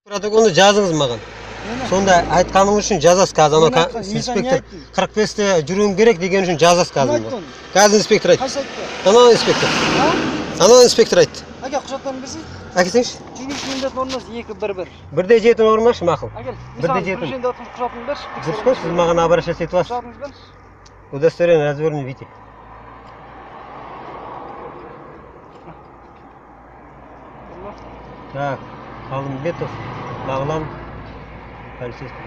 Protokolni жазыңыз маған. Сонда айтқаным үшін жазасыз қазір. Ана инспектор 45-те жүруім керек деген үшін жазасыз қазір. Қазір инспектор айтты. Қайсы айтты? Ана инспектор. Ана инспектор айтты. Әкел құжаттарын берсейші. Әкелсеңші. Жүргізуші міндетін орындасы 2-1-1. 1-7 орындашы мақұл. Әкел. 1-7. Құжатын берші. Дұрыс қой, сіз маған обращаться етіп аласыз. Құжатыңыз берші. Удостоверение разверни видите. Так, Қалымбетов, Бағлан, полицейский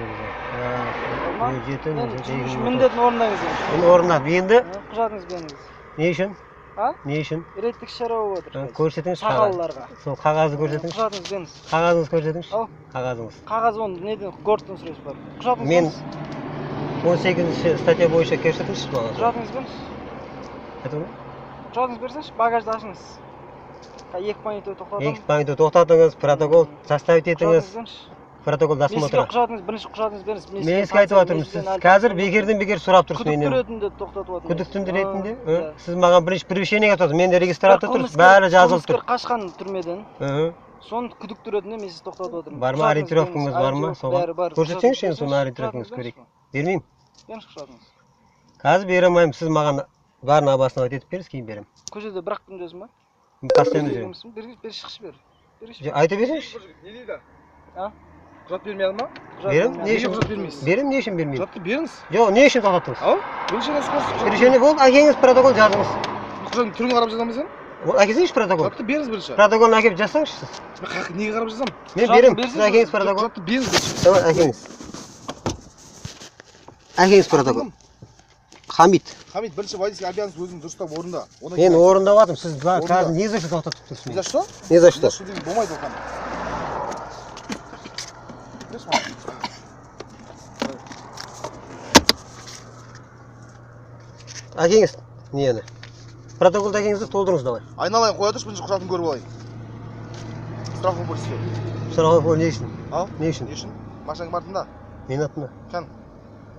Жүргізуші міндетін орындаңыз. Мен орындадым. Енді Құжатыңыз беріңіз. не үшін? А? Не үшін? Реттік шара болып отыр. Көрсетіңіз Шағалаларға. Сол қағазды көрсетіңіз. Құжатыңыз беріңіз. Қағазыңыз көрсетіңіз. Ал. Қағазыңыз. Қағаз оны неден гордтан сұрайсыз бар. Құжатыңыз Мен 18-ші статья бойынша көрсетіңізші маған. Құжатыңыз беріңіз. Айтып ма? Құжатыңыз берсеңші, багажды ашыңыз. Екі мониторды тоқтатыңыз. Екі мониторды тоқтатыңыз, протокол составить етіңіз. Протокол досмотра. Құжатыңыз, бірінші құжатыңыз беріңіз. Мен еске айтып отырмын, сіз қазір бекерден бекер сұрап тұрсыз менен. Күдікті ретінде тоқтатып отырмын. Күдікті ретінде? Сіз маған бірінші привлечениеге тұрсыз. Менде регистратор тұрсыз, бәрі жазылып тұр. Қашқан түрмеден. Соны күдікті ретінде мен сізді тоқтатып отырмын. Бар ма ориентировкаңыз бар ма? Соған көрсетсеңізші енді соны ориентировкаңызды көрейік. Бермеймін. Беріңіз құжатыңыз. Қазір бере алмаймын. Сіз маған барын обосновать етіп беріңіз, кейін беремін. Көшеде бірақ күнде өзім ба? Постоянно жүремін. Бер шықшы бер. Айта берсеңізші. Не дейді? А? Құжат бермей алды ма? Берем, не үшін құжат бермейсіз? Берем, не үшін бермеймін? Құжатты беріңіз. Жоқ, не үшін тоқтаттыңыз? Ау? Решение скажешь. Решение болды, әкеңіз протокол жазыңыз. Құжаттың түрін қарап жазамыз сен? Әкелсеңізші протокол. Құжатты беріңіз бірінші. Протоколын әкеліп жазсаңызшы сіз. Мен неге қарап жазамын? Мен берем, сіз әкеңіз протокол. Құжатты беріңіз бірінші. Давай, әкеңіз. Әкеңіз протокол. Хамид. Хамид, бірінші водительский обязанность өзің дұрыстап орында. Мен орындап жатырмын. Сіз қазір не за что тоқтатып тұрсыз мені? За что? Не за что? За что деген болмайды ол Хамид. Әкеңіз нені? Протоколды әкеңізді толтырыңыз давай. Айналайын қоя тұршы, бірінші құжатын көріп алайын. Страховой полиске. Страховой полис не үшін? Ау? Не үшін? Не үшін? Машинаң артында. Мен атында. Кән?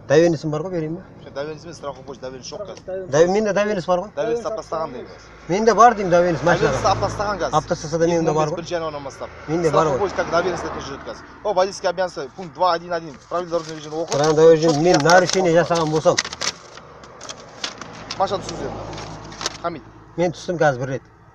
Доверенісім бар ғой, берейін ба? Доверенность мен страховой полис доверенность жоқ қазір. Менде довереніс бар ғой? Доверенность алып тастаған деймін. Менде бар деймін довереніс Доверенность машинаға. алып тастаған қазір. Алып тастаса да менде бар ғой. Бірінші январьнан бастап. Менде бар ғой. Страховой полис как доверенность тоже жүреді қазір. О, водительский обязанность пункт 2.1.1 правила дорожного движения оқы. Правила дорожного движения мен нарушение жасаған болсам. Машина түсіңіздер. Хамид. Мен түстім қазір бір рет.